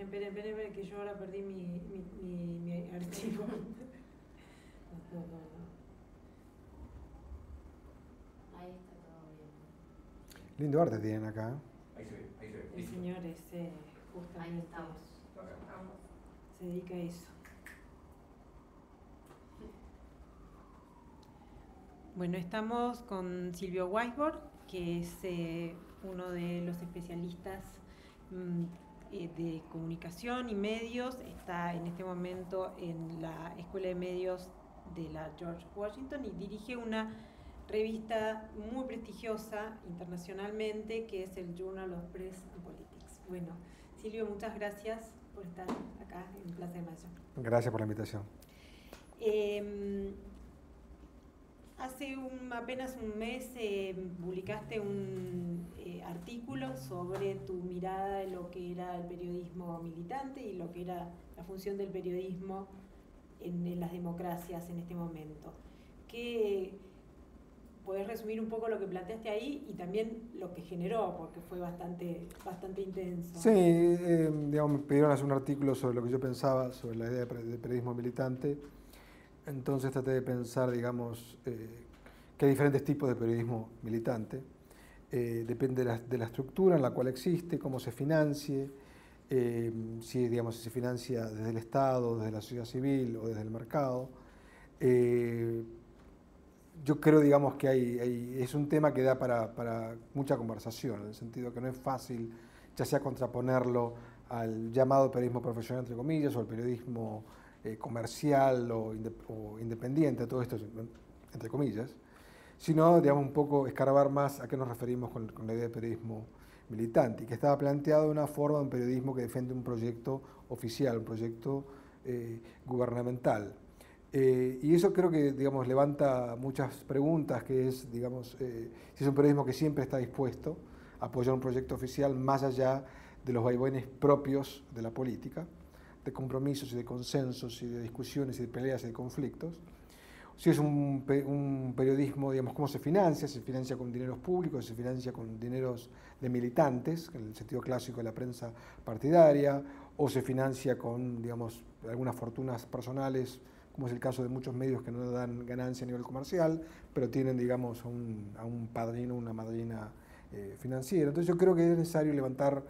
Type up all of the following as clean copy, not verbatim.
esperen, que yo ahora perdí mi archivo. Ahí está todo bien. Lindo arte tienen acá. Ahí se ve, ahí se ve. El señor Ahí justamente estamos. se dedica a eso. Bueno, estamos con Silvio Weisbord, que es uno de los especialistas de comunicación y medios. Está en este momento en la Escuela de Medios de la George Washington y dirige una revista muy prestigiosa internacionalmente, que es el Journal of Press and Politics. Bueno, Silvio, muchas gracias por estar acá en Plaza de Mayo. Gracias por la invitación. Hace apenas un mes publicaste un artículo sobre tu mirada de lo que era el periodismo militante y lo que era la función del periodismo en las democracias en este momento. ¿Podés resumir un poco lo que planteaste ahí y también lo que generó, porque fue bastante intenso? Sí, digamos, me pidieron hacer un artículo sobre lo que yo pensaba sobre la idea de periodismo militante. Entonces traté de pensar, digamos, que hay diferentes tipos de periodismo militante. Depende de la estructura en la cual existe, cómo se financie, si, digamos, si se financia desde el Estado, desde la sociedad civil o desde el mercado. Yo creo, digamos, que es un tema que da para mucha conversación, en el sentido que no es fácil, ya sea contraponerlo al llamado periodismo profesional, entre comillas, o al periodismo comercial o independiente, todo esto entre comillas, sino, digamos, un poco escarbar más a qué nos referimos con la idea de periodismo militante, y que estaba planteado de una forma de un periodismo que defiende un proyecto oficial, un proyecto gubernamental. Y eso creo que, digamos, levanta muchas preguntas, que es, digamos, si es un periodismo que siempre está dispuesto a apoyar un proyecto oficial más allá de los vaivenes propios de la política, de compromisos y de consensos y de discusiones y de peleas y de conflictos. Si es un periodismo, digamos, ¿cómo se financia? ¿Se financia con dineros públicos? ¿Se financia con dineros de militantes, en el sentido clásico de la prensa partidaria? ¿O se financia con, digamos, algunas fortunas personales, como es el caso de muchos medios que no dan ganancia a nivel comercial, pero tienen, digamos, a un padrino, una madrina financiera? Entonces yo creo que es necesario levantar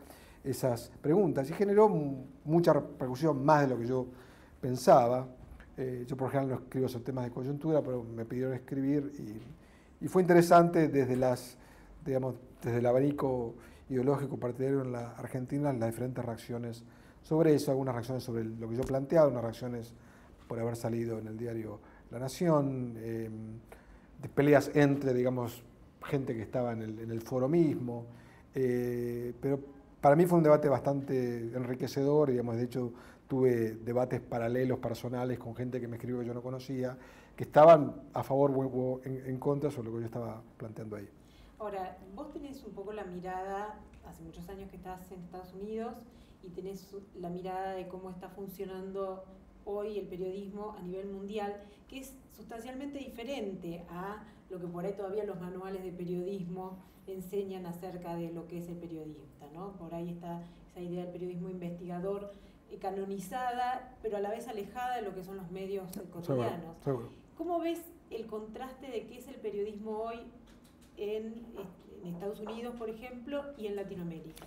esas preguntas, y generó mucha repercusión, más de lo que yo pensaba. Yo por ejemplo no escribo sobre temas de coyuntura, pero me pidieron escribir y fue interesante digamos, desde el abanico ideológico partidario en la Argentina, las diferentes reacciones sobre eso, algunas reacciones sobre lo que yo planteaba, unas reacciones por haber salido en el diario La Nación, de peleas entre, digamos, gente que estaba en el foro mismo, pero para mí fue un debate bastante enriquecedor, digamos, de hecho tuve debates paralelos personales con gente que me escribió que yo no conocía, que estaban a favor o en contra sobre lo que yo estaba planteando ahí. Ahora, vos tenés un poco la mirada, hace muchos años que estás en Estados Unidos, y tenés la mirada de cómo está funcionando hoy el periodismo a nivel mundial, que es sustancialmente diferente a lo que por ahí todavía los manuales de periodismo enseñan acerca de lo que es el periodista, ¿no? Por ahí está esa idea del periodismo investigador canonizada, pero a la vez alejada de lo que son los medios cotidianos. Seguro. ¿Cómo ves el contraste de qué es el periodismo hoy en Estados Unidos, por ejemplo, y en Latinoamérica?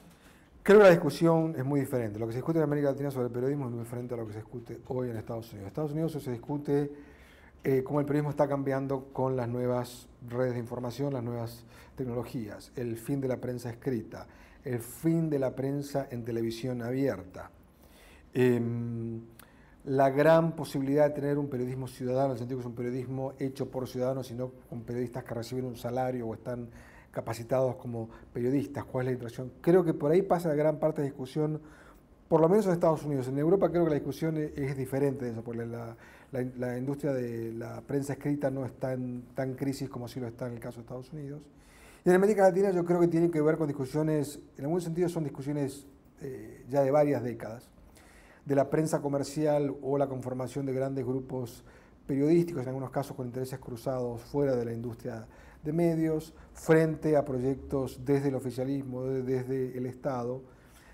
Creo que la discusión es muy diferente. Lo que se discute en América Latina sobre el periodismo es muy diferente a lo que se discute hoy en Estados Unidos. En Estados Unidos se discute cómo el periodismo está cambiando con las nuevas redes de información, las nuevas tecnologías, el fin de la prensa escrita, el fin de la prensa en televisión abierta, la gran posibilidad de tener un periodismo ciudadano, en el sentido que es un periodismo hecho por ciudadanos y no con periodistas que reciben un salario o están capacitados como periodistas. ¿Cuál es la interacción? Creo que por ahí pasa gran parte de discusión, por lo menos en Estados Unidos. En Europa creo que la discusión es diferente de eso, porque la industria de la prensa escrita no está en tan crisis como sí lo está en el caso de Estados Unidos. Y en América Latina yo creo que tiene que ver con discusiones, en algún sentido son discusiones ya de varias décadas, de la prensa comercial o la conformación de grandes grupos periodísticos, en algunos casos con intereses cruzados fuera de la industria de medios, frente a proyectos desde el oficialismo, desde el Estado,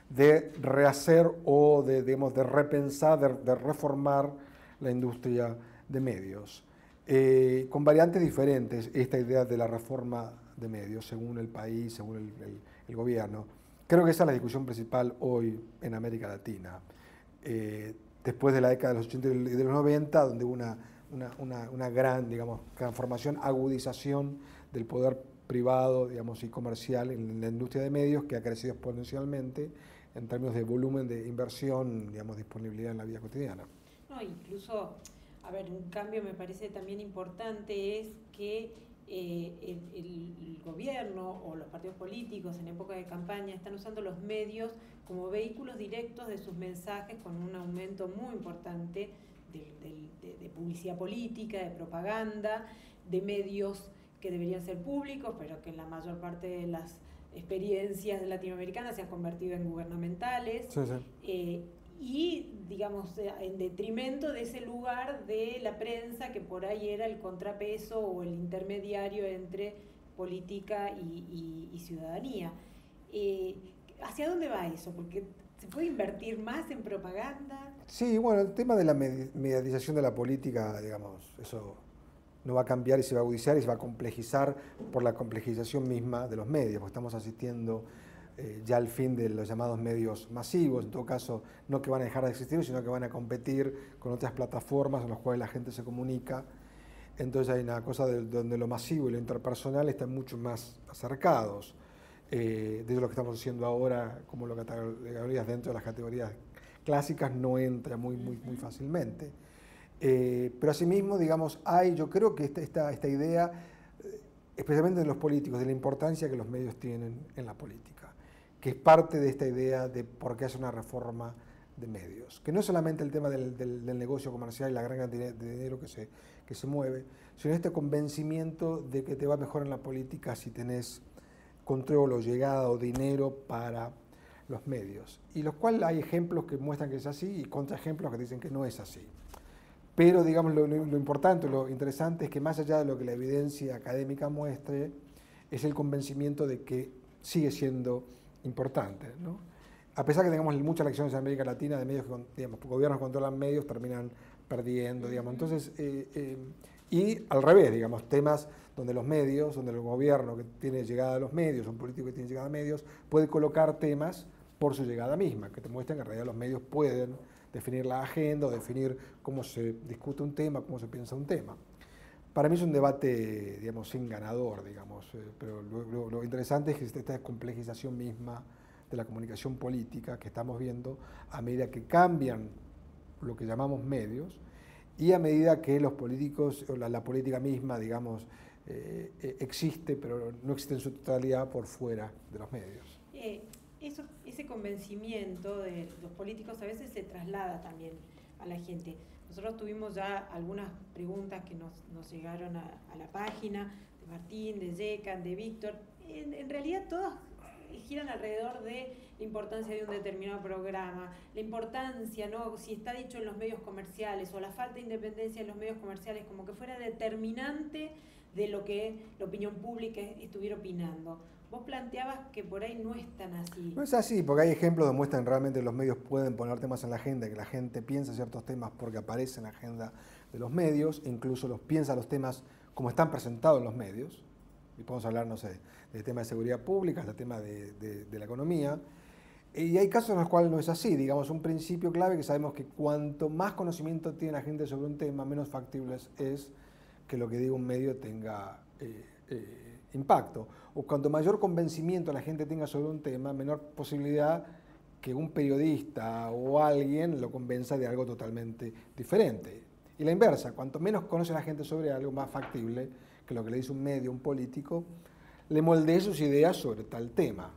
de rehacer o digamos, de repensar, de reformar la industria de medios. Con variantes diferentes, esta idea de la reforma de medios, según el país, según el gobierno. Creo que esa es la discusión principal hoy en América Latina. Después de la década de los 80 y de los 90, donde hubo una gran, digamos, transformación, agudización del poder privado, digamos, y comercial en la industria de medios, que ha crecido exponencialmente en términos de volumen de inversión, digamos, disponibilidad en la vida cotidiana. No, incluso, a ver, un cambio me parece también importante es que el gobierno o los partidos políticos en época de campaña están usando los medios como vehículos directos de sus mensajes, con un aumento muy importante de publicidad política, de propaganda, de medios que deberían ser públicos, pero que en la mayor parte de las experiencias latinoamericanas se han convertido en gubernamentales. Sí, sí. Y, digamos, en detrimento de ese lugar de la prensa, que por ahí era el contrapeso o el intermediario entre política y ciudadanía. ¿Hacia dónde va eso? Porque ¿se puede invertir más en propaganda? Sí, bueno, el tema de la mediatización de la política, digamos, eso no va a cambiar y se va a agudizar y se va a complejizar por la complejización misma de los medios, porque estamos asistiendo ya al fin de los llamados medios masivos, en todo caso no que van a dejar de existir, sino que van a competir con otras plataformas en las cuales la gente se comunica. Entonces hay una cosa donde lo masivo y lo interpersonal están mucho más acercados. De lo que estamos haciendo ahora, como lo categorías dentro de las categorías clásicas, no entra muy fácilmente. Pero asimismo, digamos, yo creo que esta idea, especialmente de los políticos, de la importancia que los medios tienen en la política, que es parte de esta idea de por qué hacer una reforma de medios, que no es solamente el tema del negocio comercial y la gran cantidad de dinero que se mueve, sino este convencimiento de que te va mejor en la política si tenés control o llegada o dinero para los medios, y los cuales hay ejemplos que muestran que es así y contraejemplos que dicen que no es así. Pero, digamos, lo importante, lo interesante es que más allá de lo que la evidencia académica muestre, es el convencimiento de que sigue siendo importante, ¿no? A pesar que tengamos muchas elecciones en América Latina de medios que, digamos, gobiernos que controlan medios terminan perdiendo, digamos. Entonces, y al revés, digamos, temas donde los medios, donde el gobierno que tiene llegada a los medios, un político que tiene llegada a medios, puede colocar temas por su llegada misma, que te muestran que en realidad los medios pueden definir la agenda o definir cómo se discute un tema, cómo se piensa un tema. Para mí es un debate, digamos, sin ganador, digamos, pero lo interesante es que esta complejización misma de la comunicación política que estamos viendo a medida que cambian lo que llamamos medios y a medida que los políticos, o la política misma, digamos, existe, pero no existe en su totalidad por fuera de los medios. Ese convencimiento de los políticos a veces se traslada también a la gente. Nosotros tuvimos ya algunas preguntas que nos llegaron a la página, de Martín, de Yecan, de Víctor. En realidad todas giran alrededor de la importancia de un determinado programa, la importancia, ¿no?, si está dicho en los medios comerciales, o la falta de independencia en los medios comerciales, como que fuera determinante de lo que la opinión pública estuviera opinando. Vos planteabas que por ahí no es tan así. No es así, porque hay ejemplos que muestran realmente que los medios pueden poner temas en la agenda, que la gente piensa ciertos temas porque aparece en la agenda de los medios, incluso piensa los temas como están presentados en los medios. Y podemos hablar, no sé, del tema de seguridad pública, del tema de la economía. Y hay casos en los cuales no es así. Digamos, un principio clave que sabemos que cuanto más conocimiento tiene la gente sobre un tema, menos factible es que lo que diga un medio tenga impacto. O cuanto mayor convencimiento la gente tenga sobre un tema, menor posibilidad que un periodista o alguien lo convenza de algo totalmente diferente. Y la inversa, cuanto menos conoce la gente sobre algo, más factible que lo que le dice un medio, un político, le moldee sus ideas sobre tal tema.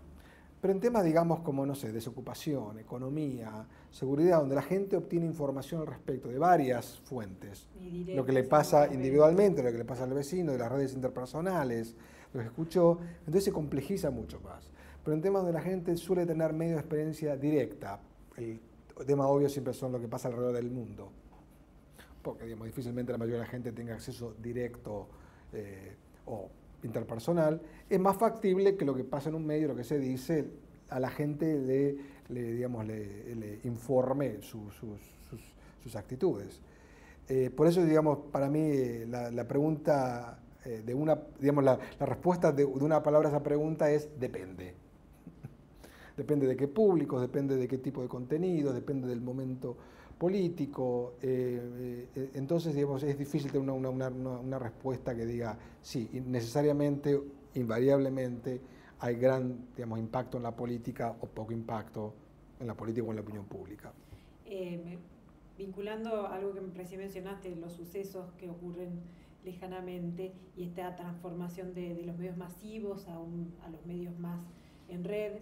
Pero en temas, digamos, como, no sé, desocupación, economía, seguridad, donde la gente obtiene información al respecto de varias fuentes, lo que le pasa individualmente, lo que le pasa al vecino, de las redes interpersonales, lo que escuchó, entonces se complejiza mucho más. Pero en temas donde la gente suele tener medio de experiencia directa, el tema obvio siempre son lo que pasa alrededor del mundo, porque, digamos, difícilmente la mayoría de la gente tenga acceso directo o interpersonal, es más factible que lo que pasa en un medio, lo que se dice, a la gente le informe sus actitudes. Por eso, digamos, para mí la pregunta la respuesta de una palabra a esa pregunta es depende. Depende de qué públicos, depende de qué tipo de contenido, depende del momento político. Entonces, digamos, es difícil tener una respuesta que diga sí, necesariamente, invariablemente, hay gran, digamos, impacto en la política o poco impacto en la política o en la opinión pública. Vinculando algo que recién mencionaste, los sucesos que ocurren lejanamente y esta transformación de los medios masivos a los medios más en red,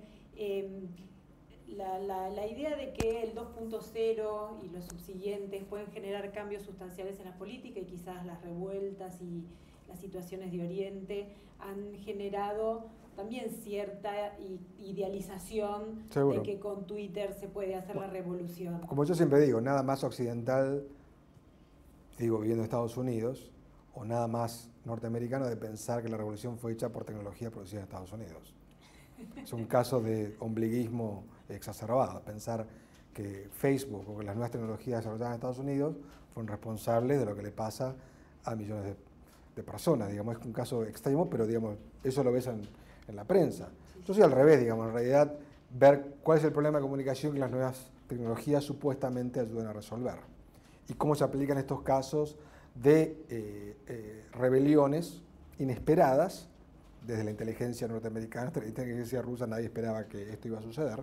la idea de que el 2.0 y los subsiguientes pueden generar cambios sustanciales en la política y quizás las revueltas y las situaciones de Oriente han generado también cierta idealización Seguro. de que con Twitter se puede hacer la revolución. Como yo siempre digo, nada más occidental, digo, viviendo en Estados Unidos, o nada más norteamericano de pensar que la revolución fue hecha por tecnología producida en Estados Unidos. Es un caso de ombliguismo exacerbado, pensar que Facebook o que las nuevas tecnologías desarrolladas en Estados Unidos fueron responsables de lo que le pasa a millones de personas. Digamos, es un caso extremo, pero digamos, eso lo ves en la prensa. Yo soy al revés, digamos, en realidad ver cuál es el problema de comunicación que las nuevas tecnologías supuestamente ayudan a resolver y cómo se aplican estos casos de rebeliones inesperadas desde la inteligencia norteamericana hasta la inteligencia rusa. Nadie esperaba que esto iba a suceder,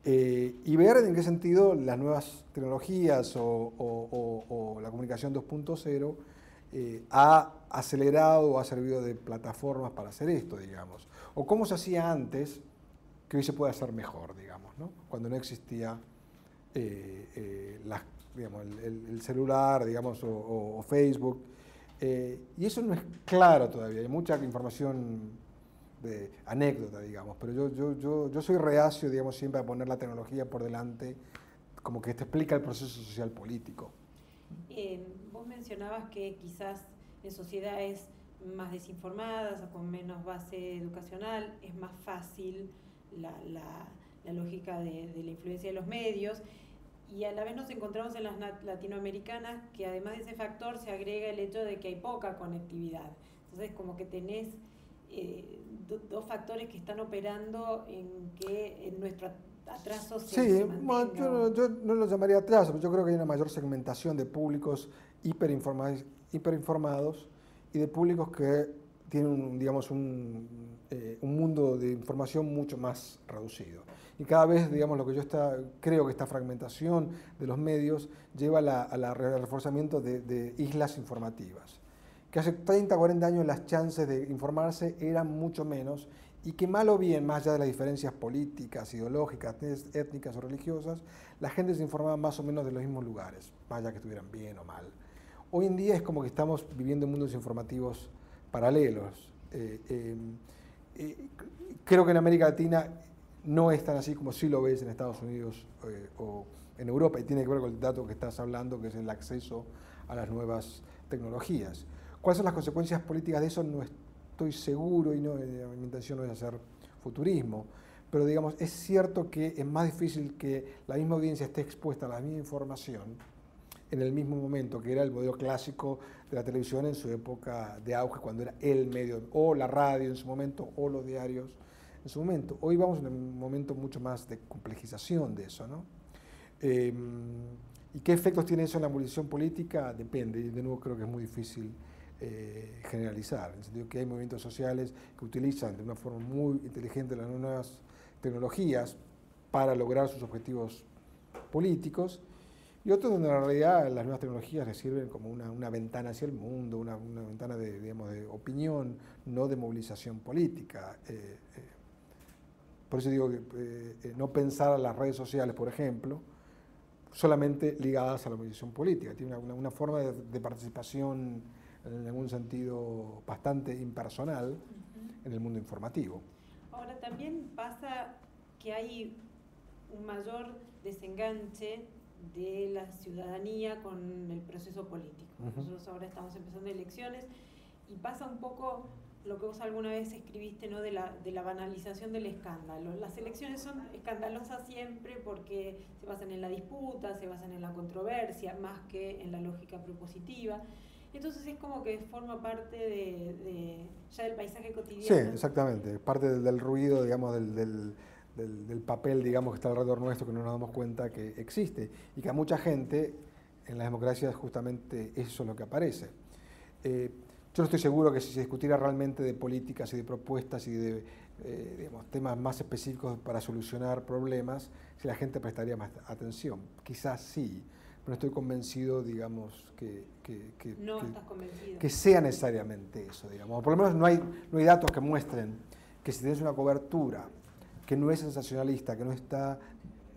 y ver en qué sentido las nuevas tecnologías o la comunicación 2.0 ha acelerado o ha servido de plataformas para hacer esto, digamos, o cómo se hacía antes que hoy se puede hacer mejor, digamos, ¿no? Cuando no existía digamos, el celular, digamos, o Facebook, y eso no es claro todavía, hay mucha información de anécdota, digamos, pero yo soy reacio, digamos, siempre a poner la tecnología por delante, como que te explica el proceso social político. Vos mencionabas que quizás en sociedades más desinformadas o con menos base educacional es más fácil la lógica de la influencia de los medios, y a la vez nos encontramos en las latinoamericanas que además de ese factor se agrega el hecho de que hay poca conectividad. Entonces como que tenés dos factores que están operando en que en nuestro atraso se mantenga. Yo no lo llamaría atraso, pero yo creo que hay una mayor segmentación de públicos hiperinformados y de públicos que tienen digamos, un mundo de información mucho más reducido. Y cada vez, digamos, lo que yo creo que esta fragmentación de los medios lleva al reforzamiento de islas informativas. Que hace 30, 40 años las chances de informarse eran mucho menos y que mal o bien, más allá de las diferencias políticas, ideológicas, étnicas o religiosas, la gente se informaba más o menos de los mismos lugares, más allá que estuvieran bien o mal. Hoy en día es como que estamos viviendo mundos informativos paralelos. Creo que en América Latina no es tan así como sí lo ves en Estados Unidos o en Europa, y tiene que ver con el dato que estás hablando, que es el acceso a las nuevas tecnologías. ¿Cuáles son las consecuencias políticas de eso? No estoy seguro, y mi intención no es hacer futurismo, pero digamos, es cierto que es más difícil que la misma audiencia esté expuesta a la misma información en el mismo momento, que era el modelo clásico de la televisión en su época de auge, cuando era el medio, o la radio en su momento, o los diarios en su momento. Hoy vamos en un momento mucho más de complejización de eso, ¿no? ¿Y qué efectos tiene eso en la movilización política? Depende, y de nuevo creo que es muy difícil generalizar, en el sentido que hay movimientos sociales que utilizan de una forma muy inteligente las nuevas tecnologías para lograr sus objetivos políticos, y otros donde en realidad las nuevas tecnologías les sirven como una ventana hacia el mundo, una ventana digamos, de opinión, no de movilización política. Por eso digo que no pensar a las redes sociales, por ejemplo, solamente ligadas a la movilización política. Tiene una forma de participación en algún sentido bastante impersonal en el mundo informativo. Ahora también pasa que hay un mayor desenganche de la ciudadanía con el proceso político. Nosotros ahora estamos empezando elecciones y pasa un poco lo que vos alguna vez escribiste, ¿no? de la banalización del escándalo. Las elecciones son escandalosas siempre porque se basan en la disputa, se basan en la controversia, más que en la lógica propositiva. Entonces es como que forma parte ya del paisaje cotidiano. Sí, exactamente. Parte del ruido, digamos, del papel, digamos, que está alrededor nuestro, que no nos damos cuenta que existe. Y que a mucha gente, en las democracias, justamente eso es lo que aparece. Yo no estoy seguro que si se discutiera realmente de políticas y de propuestas y de digamos, temas más específicos para solucionar problemas, si la gente prestaría más atención. Quizás sí, pero no estoy convencido, digamos, que sea necesariamente eso, digamos. Por lo menos no hay datos que muestren que si tienes una cobertura que no es sensacionalista, que no está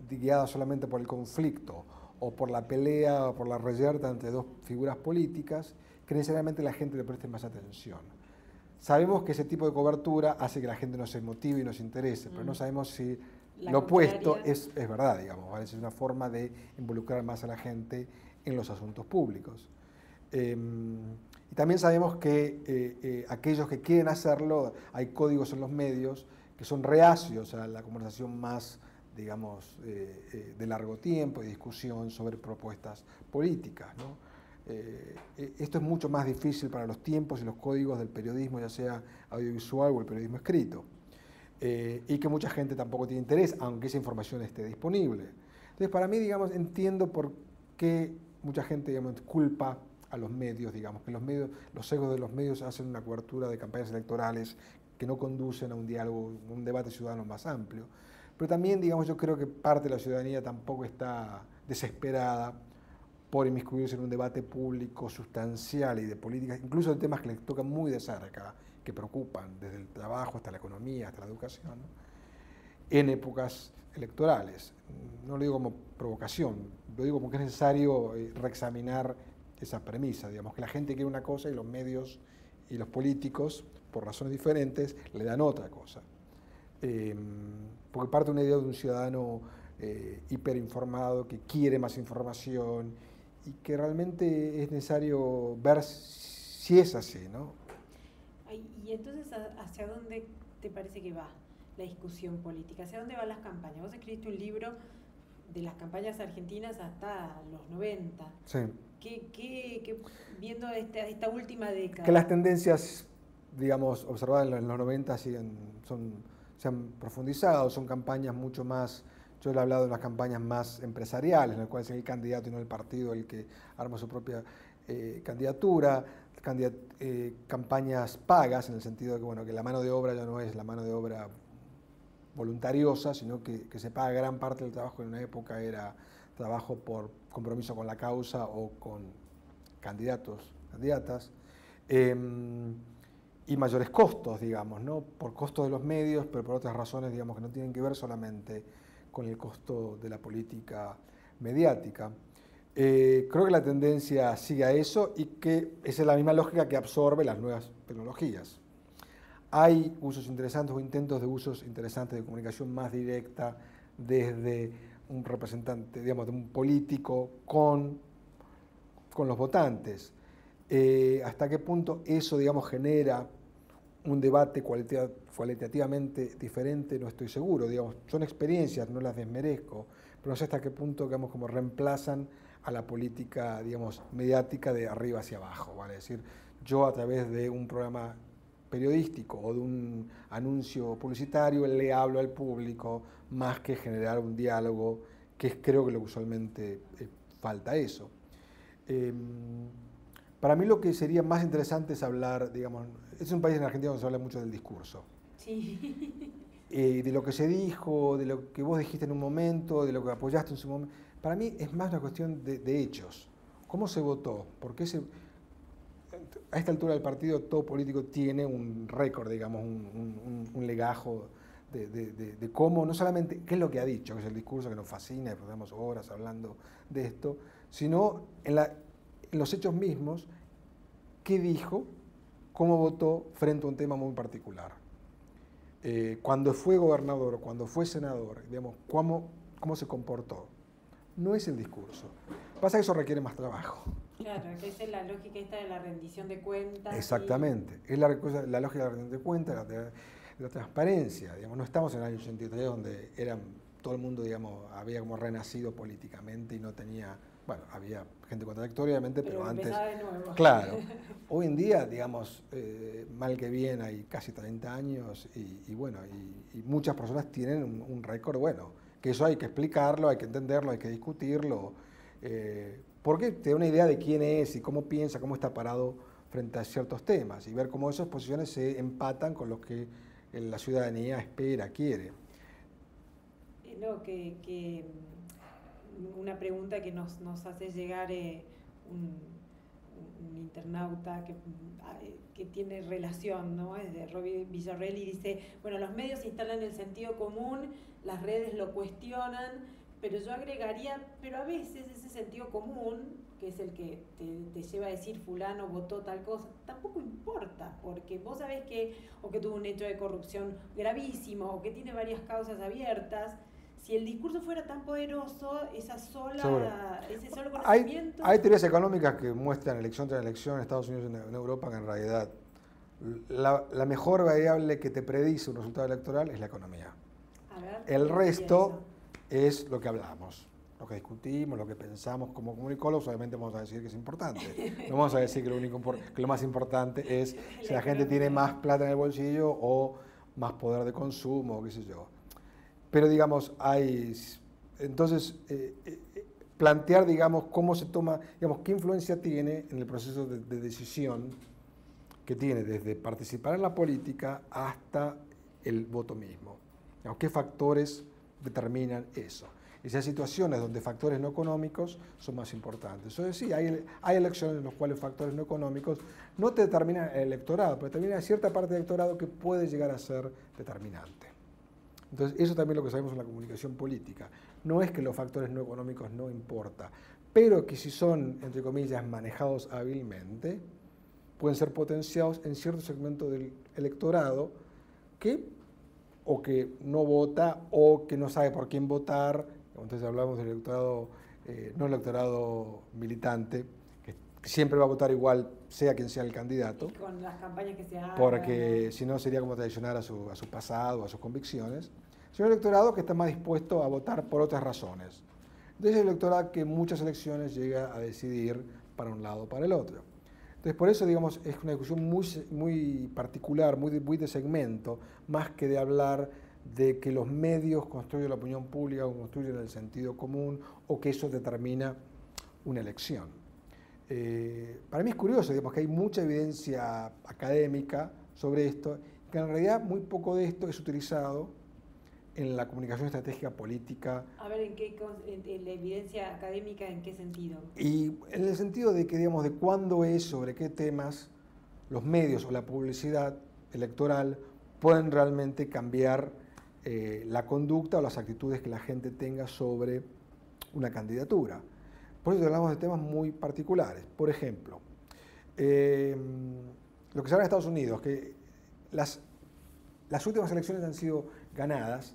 guiada solamente por el conflicto o por la pelea o por la reyerta entre dos figuras políticas, que necesariamente la gente le preste más atención. Sabemos que ese tipo de cobertura hace que la gente no se motive y no se interese, pero no sabemos si lo opuesto es verdad, digamos, ¿vale? Es una forma de involucrar más a la gente en los asuntos públicos. Y también sabemos que aquellos que quieren hacerlo, hay códigos en los medios que son reacios a la conversación más, digamos, de largo tiempo y discusión sobre propuestas políticas, ¿no? Esto es mucho más difícil para los tiempos y los códigos del periodismo, ya sea audiovisual o el periodismo escrito, y que mucha gente tampoco tiene interés, aunque esa información esté disponible. Entonces, para mí, digamos, entiendo por qué mucha gente, digamos, culpa a los medios, digamos, que los sesgos de los medios hacen una cobertura de campañas electorales que no conducen a un diálogo, un debate ciudadano más amplio. Pero también, digamos, yo creo que parte de la ciudadanía tampoco está desesperada por inmiscuirse en un debate público sustancial y de políticas, incluso de temas que les tocan muy de cerca, que preocupan, desde el trabajo hasta la economía, hasta la educación, ¿no? En épocas electorales. No lo digo como provocación, lo digo como que es necesario reexaminar esa premisa, digamos, que la gente quiere una cosa y los medios y los políticos, por razones diferentes, le dan otra cosa. Porque parte de una idea de un ciudadano hiperinformado que quiere más información y que realmente es necesario ver si es así, ¿no? Y entonces, ¿hacia dónde te parece que va la discusión política? ¿Hacia dónde van las campañas? Vos escribiste un libro de las campañas argentinas hasta los 90. Sí. Viendo esta última década? Que las tendencias, digamos, observadas en los 90 se han profundizado, son campañas mucho más. Yo he hablado de unas campañas más empresariales, en las cuales es el candidato y no el partido el que arma su propia candidatura, campañas pagas, en el sentido de que, bueno, que la mano de obra ya no es la mano de obra voluntariosa, sino que se paga gran parte del trabajo. En una época era trabajo por compromiso con la causa o con candidatos, candidatas, y mayores costos, digamos, ¿no? Por costos de los medios, pero por otras razones, digamos, que no tienen que ver solamente con el costo de la política mediática. Creo que la tendencia sigue a eso y que esa es la misma lógica que absorbe las nuevas tecnologías. Hay usos interesantes o intentos de usos interesantes de comunicación más directa desde un representante, digamos, de un político con los votantes. ¿Hasta qué punto eso, digamos, genera un debate cualitativamente diferente? No estoy seguro, digamos, son experiencias, no las desmerezco, pero no sé hasta qué punto, digamos, como reemplazan a la política, digamos, mediática de arriba hacia abajo, ¿vale? Es decir, yo a través de un programa periodístico o de un anuncio publicitario le hablo al público más que generar un diálogo, que es creo que lo que usualmente falta eso. Para mí lo que sería más interesante es hablar, digamos, es un país en Argentina donde se habla mucho del discurso. Sí. De lo que se dijo, de lo que vos dijiste en un momento, de lo que apoyaste en su momento. Para mí es más una cuestión de hechos. ¿Cómo se votó? ¿Por qué a esta altura del partido todo político tiene un récord, digamos, un legajo de cómo, no solamente qué es lo que ha dicho, que es el discurso que nos fascina, y pasamos horas hablando de esto, sino en los hechos mismos, qué dijo, cómo votó frente a un tema muy particular. Cuando fue gobernador, cuando fue senador, digamos, cómo se comportó. No es el discurso. Pasa que eso requiere más trabajo. Claro, que esa es la lógica esta de la rendición de cuentas. Exactamente, es la lógica de la rendición de cuentas, de la transparencia. Digamos, no estamos en el año 83 donde todo el mundo, digamos, había como renacido políticamente y no tenía, bueno, había gente contradictoria, obviamente, pero antes. De nuevo. Claro, hoy en día, digamos, mal que bien, hay casi 30 años y bueno, y muchas personas tienen un récord bueno, que eso hay que explicarlo, hay que entenderlo, hay que discutirlo, porque te da una idea de quién es y cómo piensa, cómo está parado frente a ciertos temas y ver cómo esas posiciones se empatan con lo que la ciudadanía espera, quiere. No, una pregunta que nos hace llegar un internauta que tiene relación, ¿no? Es de Robbie Villarreal y dice, bueno, los medios instalan el sentido común, las redes lo cuestionan, pero yo agregaría, pero a veces ese sentido común, que es el que te lleva a decir fulano votó tal cosa, tampoco importa, porque vos sabés que o que tuvo un hecho de corrupción gravísimo o que tiene varias causas abiertas. Si el discurso fuera tan poderoso, ese solo conocimiento... Hay teorías económicas que muestran elección tras elección en Estados Unidos y en Europa que en realidad la mejor variable que te predice un resultado electoral es la economía. A ver, el resto es lo que hablamos, lo que discutimos, lo que pensamos como comunicólogos. Obviamente vamos a decir que es importante. No vamos a decir que lo más importante es si la gente tiene más plata en el bolsillo o más poder de consumo, qué sé yo. Pero digamos, entonces, plantear, digamos, cómo se toma, digamos, qué influencia tiene en el proceso de decisión que tiene desde participar en la política hasta el voto mismo. Digamos, qué factores determinan eso. Y si hay situaciones donde factores no económicos son más importantes. Entonces sí, hay elecciones en las cuales factores no económicos no te determinan el electorado, pero determinan cierta parte del electorado que puede llegar a ser determinante. Entonces, eso también es lo que sabemos en la comunicación política. No es que los factores no económicos no importan, pero que si son, entre comillas, manejados hábilmente, pueden ser potenciados en cierto segmento del electorado que o que no vota o que no sabe por quién votar. Entonces hablamos del electorado, no el electorado militante, que siempre va a votar igual, sea quien sea el candidato. Y con las campañas que se hagan. Porque si no sería como traicionar a su pasado, a sus convicciones. Sino el electorado que está más dispuesto a votar por otras razones. Entonces el electorado que en muchas elecciones llega a decidir para un lado o para el otro. Entonces por eso, digamos, es una discusión muy particular, muy de segmento, más que de hablar de que los medios construyen la opinión pública o construyen el sentido común o que eso determina una elección. Para mí es curioso, digamos, que hay mucha evidencia académica sobre esto, que en realidad muy poco de esto es utilizado en la comunicación estratégica política. A ver, en la evidencia académica, ¿en qué sentido? Y en el sentido de que, digamos, de cuándo es, sobre qué temas los medios o la publicidad electoral pueden realmente cambiar la conducta o las actitudes que la gente tenga sobre una candidatura. Por eso hablamos de temas muy particulares. Por ejemplo, lo que se habla en Estados Unidos, que las últimas elecciones han sido ganadas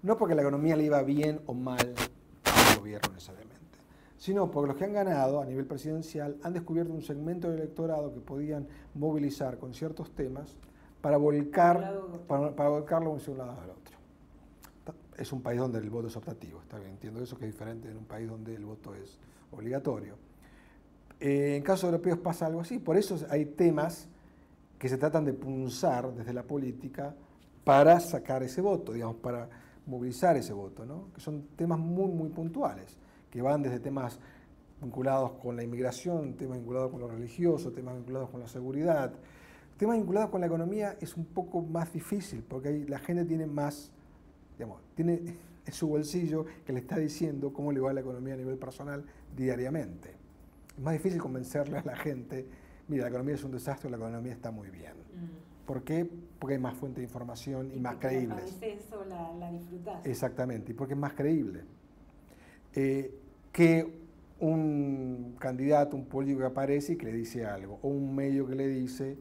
no porque la economía le iba bien o mal al gobierno necesariamente, sino porque los que han ganado a nivel presidencial han descubierto un segmento del electorado que podían movilizar con ciertos temas para volcarlo de un lado al otro. Es un país donde el voto es optativo, está bien, entiendo eso, que es diferente en un país donde el voto es obligatorio. En casos europeos pasa algo así, por eso hay temas que se tratan de punzar desde la política para sacar ese voto, digamos, para movilizar ese voto, ¿no? Que son temas muy puntuales, que van desde temas vinculados con la inmigración, temas vinculados con lo religioso, temas vinculados con la seguridad. Temas vinculados con la economía es un poco más difícil, porque ahí la gente tiene más, digamos, tiene en su bolsillo que le está diciendo cómo le va a la economía a nivel personal diariamente. Es más difícil convencerle a la gente, mira, la economía es un desastre, la economía está muy bien. ¿Por qué? Porque hay más fuentes de información y más creíbles. Eso la disfrutás. Exactamente, y porque es más creíble. Que un candidato, un político que aparece y que le dice algo, o un medio que le dice.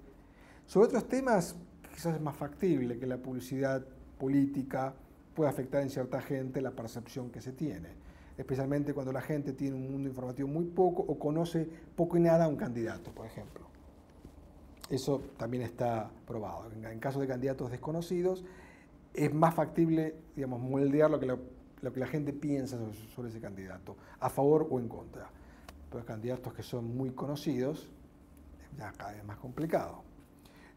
Sobre otros temas quizás es más factible que la publicidad política pueda afectar en cierta gente la percepción que se tiene. especialmente cuando la gente tiene un mundo informativo muy poco o conoce poco y nada a un candidato, por ejemplo. Eso también está probado. En caso de candidatos desconocidos, es más factible, digamos, moldear lo que la gente piensa sobre ese candidato, a favor o en contra. Pero candidatos que son muy conocidos, ya cada vez más complicado.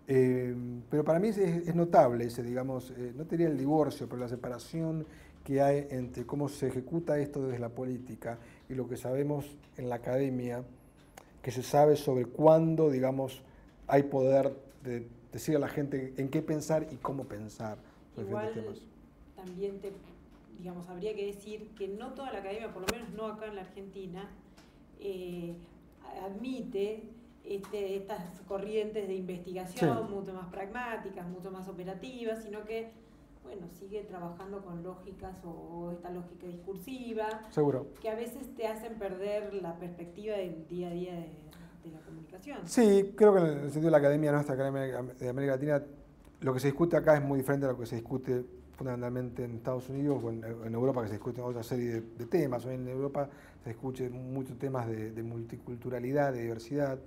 Pero para mí es notable ese, digamos, no te diría el divorcio, pero la separación que hay entre cómo se ejecuta esto desde la política y lo que sabemos en la academia, que se sabe sobre cuándo, digamos, hay poder de decir a la gente en qué pensar y cómo pensar sobre diferentes temas. También digamos, habría que decir que no toda la academia, por lo menos no acá en la Argentina, admite estas corrientes de investigación mucho más pragmáticas, mucho más operativas, sino que, bueno, sigue trabajando con lógicas o esta lógica discursiva, seguro, que a veces te hacen perder la perspectiva del día a día de la comunicación. Sí, creo que en el sentido de la academia, nuestra academia de América Latina, lo que se discute acá es muy diferente a lo que se discute fundamentalmente en Estados Unidos o en Europa, que se discuten otra serie de temas. Hoy en Europa se discuten muchos temas de multiculturalidad, de diversidad,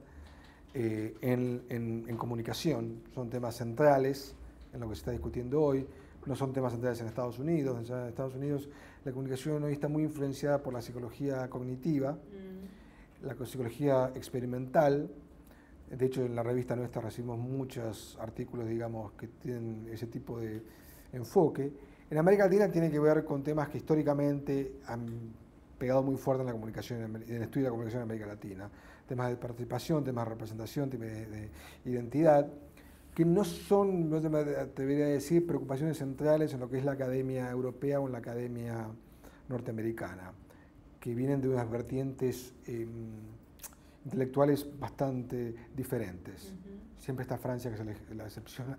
en comunicación. Son temas centrales en lo que se está discutiendo hoy. No son temas centrales en Estados Unidos. En Estados Unidos la comunicación hoy está muy influenciada por la psicología cognitiva, la psicología experimental. De hecho, en la revista nuestra recibimos muchos artículos, digamos, que tienen ese tipo de enfoque. En América Latina tiene que ver con temas que históricamente han pegado muy fuerte en la comunicación, en el estudio de la comunicación en América Latina. Temas de participación, temas de representación, temas de identidad, que no son, no te debería decir, preocupaciones centrales en lo que es la academia europea o en la academia norteamericana, que vienen de unas vertientes intelectuales bastante diferentes. Siempre está Francia, que es la excepción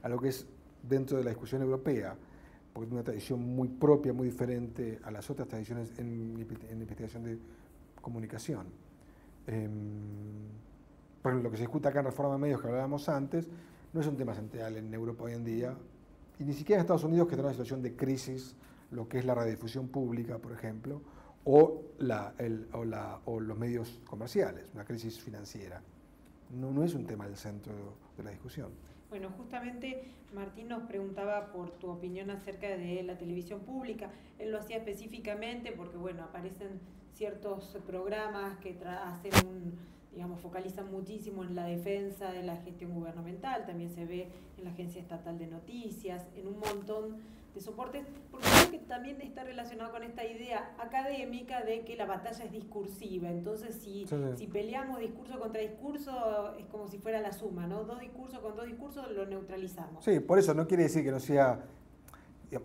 a lo que es dentro de la discusión europea, porque tiene una tradición muy propia, muy diferente a las otras tradiciones en investigación de comunicación. Por ejemplo, lo que se discute acá en Reforma de Medios, que hablábamos antes, no es un tema central en Europa hoy en día, y ni siquiera en Estados Unidos, que está en una situación de crisis, lo que es la radiodifusión pública, por ejemplo, o los medios comerciales, una crisis financiera. No es un tema del centro de la discusión. Bueno, justamente Martín nos preguntaba por tu opinión acerca de la televisión pública. Él lo hacía específicamente porque, bueno, aparecen ciertos programas que digamos, focalizan muchísimo en la defensa de la gestión gubernamental, también se ve en la Agencia Estatal de Noticias, en un montón de soportes, porque creo que también está relacionado con esta idea académica de que la batalla es discursiva. Entonces, si peleamos discurso contra discurso, es como si fuera la suma, ¿no? Dos discursos con dos discursos lo neutralizamos. Sí, por eso no quiere decir que no sea...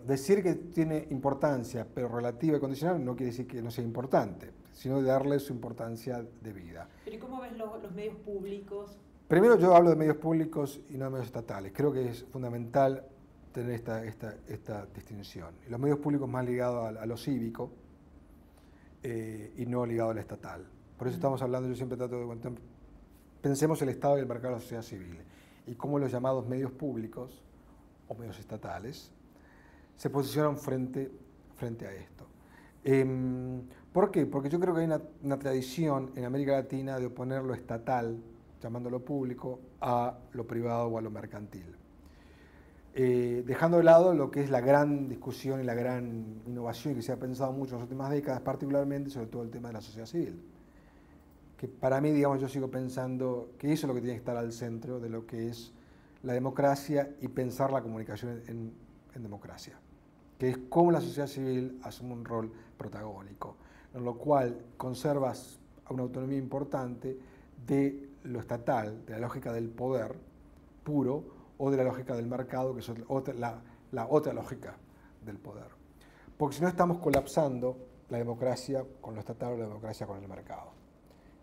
Decir que tiene importancia, pero relativa y condicional, no quiere decir que no sea importante, sino darle su importancia debida. ¿Pero y cómo ves los medios públicos? Primero, yo hablo de medios públicos y no de medios estatales. Creo que es fundamental tener esta distinción. Y los medios públicos más ligados a lo cívico y no ligados al estatal. Por eso estamos hablando, yo siempre trato de... Pensemos el Estado y el mercado de la sociedad civil y cómo los llamados medios públicos o medios estatales se posicionan frente a esto. ¿Por qué? Porque yo creo que hay una tradición en América Latina de oponer lo estatal, llamándolo público, a lo privado o a lo mercantil. Dejando de lado lo que es la gran discusión y la gran innovación que se ha pensado mucho en las últimas décadas, particularmente sobre todo el tema de la sociedad civil. Que para mí, digamos, yo sigo pensando que eso es lo que tiene que estar al centro de lo que es la democracia y pensar la comunicación en democracia, que es cómo la sociedad civil asume un rol protagónico, en lo cual conservas una autonomía importante de lo estatal, de la lógica del poder puro o de la lógica del mercado, que es la otra lógica del poder. Porque si no estamos colapsando la democracia con lo estatal o la democracia con el mercado.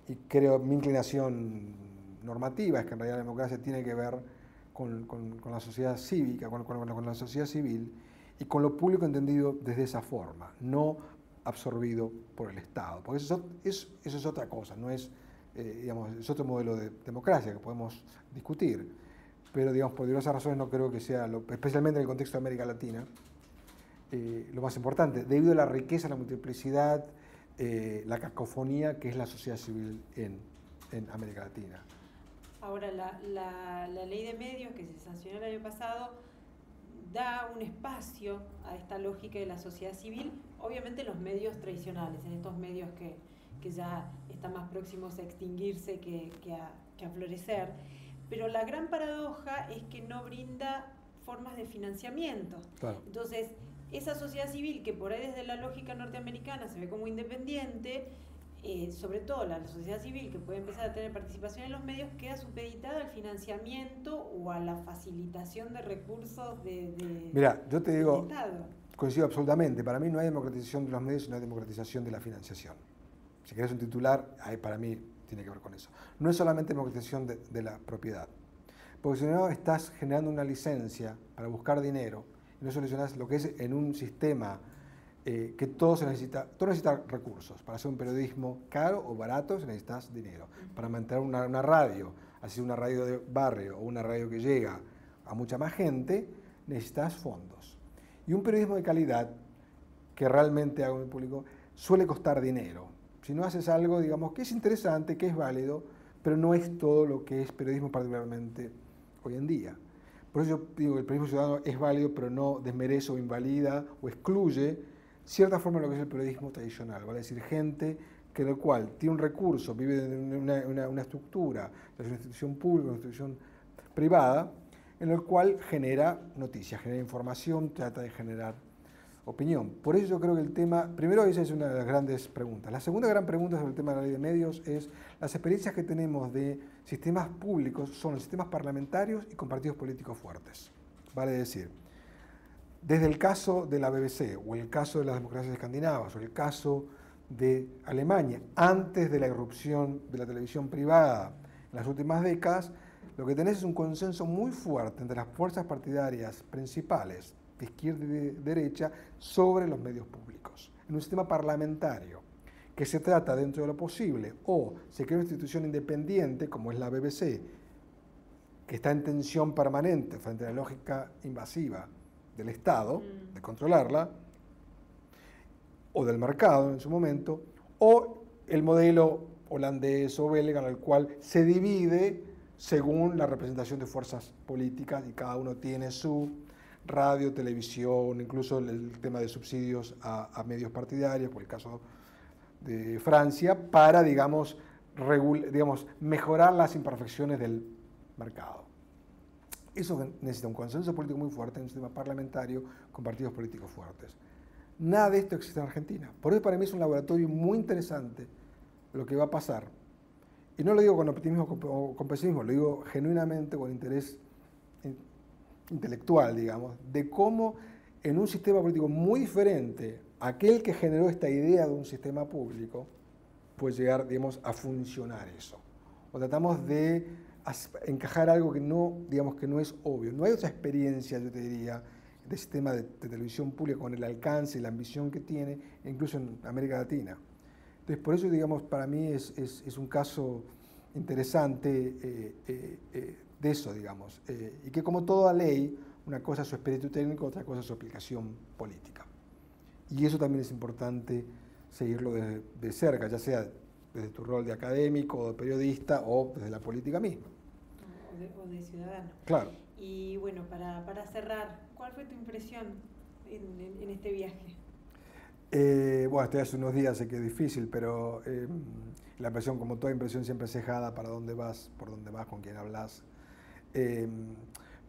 Y creo, mi inclinación normativa es que en realidad la democracia tiene que ver con la sociedad cívica, con la sociedad civil, y con lo público entendido desde esa forma, no absorbido por el Estado. Porque eso es otra cosa, no es, digamos, es otro modelo de democracia que podemos discutir. Pero, digamos, por diversas razones no creo que sea, especialmente en el contexto de América Latina, lo más importante, debido a la riqueza, la multiplicidad, la cacofonía que es la sociedad civil en América Latina. Ahora, la ley de medios que se sancionó el año pasado da un espacio a esta lógica de la sociedad civil, obviamente en los medios tradicionales, en estos medios que ya están más próximos a extinguirse que a florecer, pero la gran paradoja es que no brinda formas de financiamiento. Claro. Entonces, esa sociedad civil que por ahí desde la lógica norteamericana se ve como independiente, sobre todo la sociedad civil que puede empezar a tener participación en los medios, queda supeditada al financiamiento o a la facilitación de recursos Mira, yo te digo, del Estado. coincido absolutamente, para mí no hay democratización de los medios, sino hay democratización de la financiación. Si querés un titular, ahí para mí tiene que ver con eso. No es solamente democratización de la propiedad, porque si no estás generando una licencia para buscar dinero y no solucionás lo que es en un sistema que todo necesita recursos. Para hacer un periodismo caro o barato se necesitas dinero. Para mantener una radio, así una radio de barrio o una radio que llega a mucha más gente, necesitas fondos. Y un periodismo de calidad, que realmente haga en el público, suele costar dinero. Si no haces algo, digamos, que es interesante, que es válido, pero no es todo lo que es periodismo particularmente hoy en día. Por eso yo digo que el periodismo ciudadano es válido, pero no desmerece o invalida o excluye cierta forma de lo que es el periodismo tradicional, vale decir, gente que del cual tiene un recurso, vive en una estructura, es una institución pública, una institución privada, en el cual genera noticias, genera información, trata de generar opinión. Por eso yo creo que el tema, primero esa es una de las grandes preguntas. La segunda gran pregunta sobre el tema de la ley de medios es las experiencias que tenemos de sistemas públicos son los sistemas parlamentarios y con partidos políticos fuertes. Vale decir, desde el caso de la BBC o el caso de las democracias escandinavas o el caso de Alemania, antes de la irrupción de la televisión privada en las últimas décadas, lo que tenés es un consenso muy fuerte entre las fuerzas partidarias principales de izquierda y de derecha sobre los medios públicos. En un sistema parlamentario que se trata dentro de lo posible o se crea una institución independiente como es la BBC, que está en tensión permanente frente a la lógica invasiva del Estado, de controlarla, o del mercado en su momento, o el modelo holandés o belga en el cual se divide según la representación de fuerzas políticas y cada uno tiene su radio, televisión, incluso el tema de subsidios a medios partidarios, por el caso de Francia, para, digamos, mejorar las imperfecciones del mercado. Eso necesita un consenso político muy fuerte en un sistema parlamentario con partidos políticos fuertes. Nada de esto existe en Argentina. Por eso para mí es un laboratorio muy interesante lo que va a pasar. Y no lo digo con optimismo o con pesimismo, lo digo genuinamente con interés intelectual, digamos, de cómo en un sistema político muy diferente a aquel que generó esta idea de un sistema público, puede llegar, digamos, a funcionar eso. O tratamos de encajar algo que no, digamos, que no es obvio. No hay otra experiencia, yo te diría, de sistema de televisión pública con el alcance y la ambición que tiene, incluso en América Latina. Entonces, por eso, digamos, para mí es un caso interesante de eso, digamos, y que como toda ley, una cosa es su espíritu técnico, otra cosa es su aplicación política. Y eso también es importante seguirlo de cerca, ya sea desde tu rol de académico, o de periodista, o desde la política misma. O de ciudadano. Claro. Y bueno, para cerrar, ¿cuál fue tu impresión en este viaje? Bueno, estoy hace unos días, sé que es difícil, pero la impresión, como toda impresión, siempre es cejada para dónde vas, por dónde vas, con quién hablas.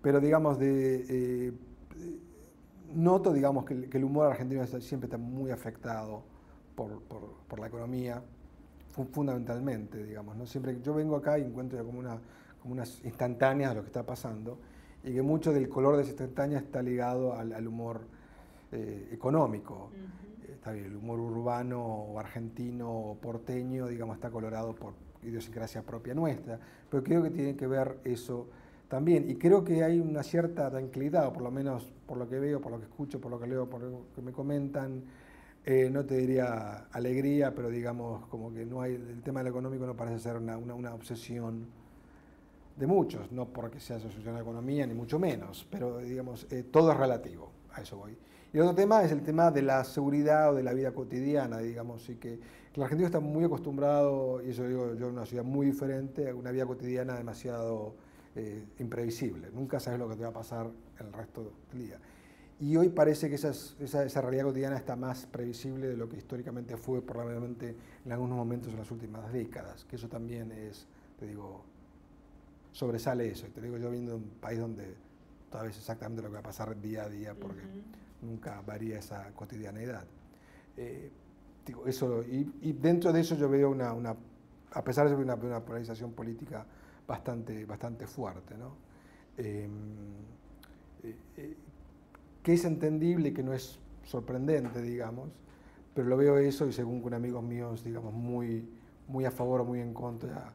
Pero digamos, noto, digamos, que el humor argentino siempre está muy afectado por la economía, fundamentalmente, digamos, ¿no? Siempre yo vengo acá y encuentro como unas instantáneas de lo que está pasando, y que mucho del color de esa instantánea está ligado al humor económico. Está bien, el humor urbano o argentino o porteño, digamos, está colorado por idiosincrasia propia nuestra, pero creo que tiene que ver eso también, y creo que hay una cierta tranquilidad, o por lo menos por lo que veo, por lo que escucho, por lo que leo, por lo que me comentan, no te diría alegría, pero digamos como que no hay, el tema del económico no parece ser una obsesión de muchos, no porque sea asociación a la economía, ni mucho menos, pero digamos, todo es relativo, a eso voy. Y el otro tema es el tema de la seguridad o de la vida cotidiana, digamos, y que el argentino está muy acostumbrado, y eso digo yo, en una ciudad muy diferente, a una vida cotidiana demasiado imprevisible. Nunca sabes lo que te va a pasar el resto del día. Y hoy parece que esa realidad cotidiana está más previsible de lo que históricamente fue, probablemente en algunos momentos en las últimas décadas, que eso también es, te digo, sobresale eso. Y te digo yo viendo un país donde sabes exactamente lo que va a pasar día a día, porque nunca varía esa cotidianeidad. Digo, eso, y dentro de eso yo veo a pesar de una polarización política bastante fuerte, ¿no? Que es entendible, que no es sorprendente, digamos, pero lo veo eso y según con amigos míos, digamos, muy a favor o muy en contra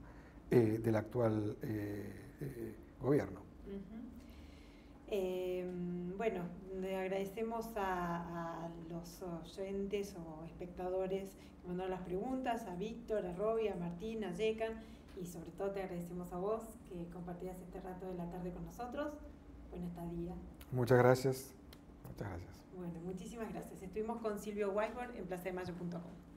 del actual gobierno. Bueno, le agradecemos a los oyentes o espectadores que mandaron las preguntas, a Víctor, a Robbie, a Martín, a Yekan, y sobre todo te agradecemos a vos que compartías este rato de la tarde con nosotros. Buen estadía. Muchas gracias. Muchas gracias. Bueno, muchísimas gracias. Estuvimos con Silvio Weisberg en placademayo.com.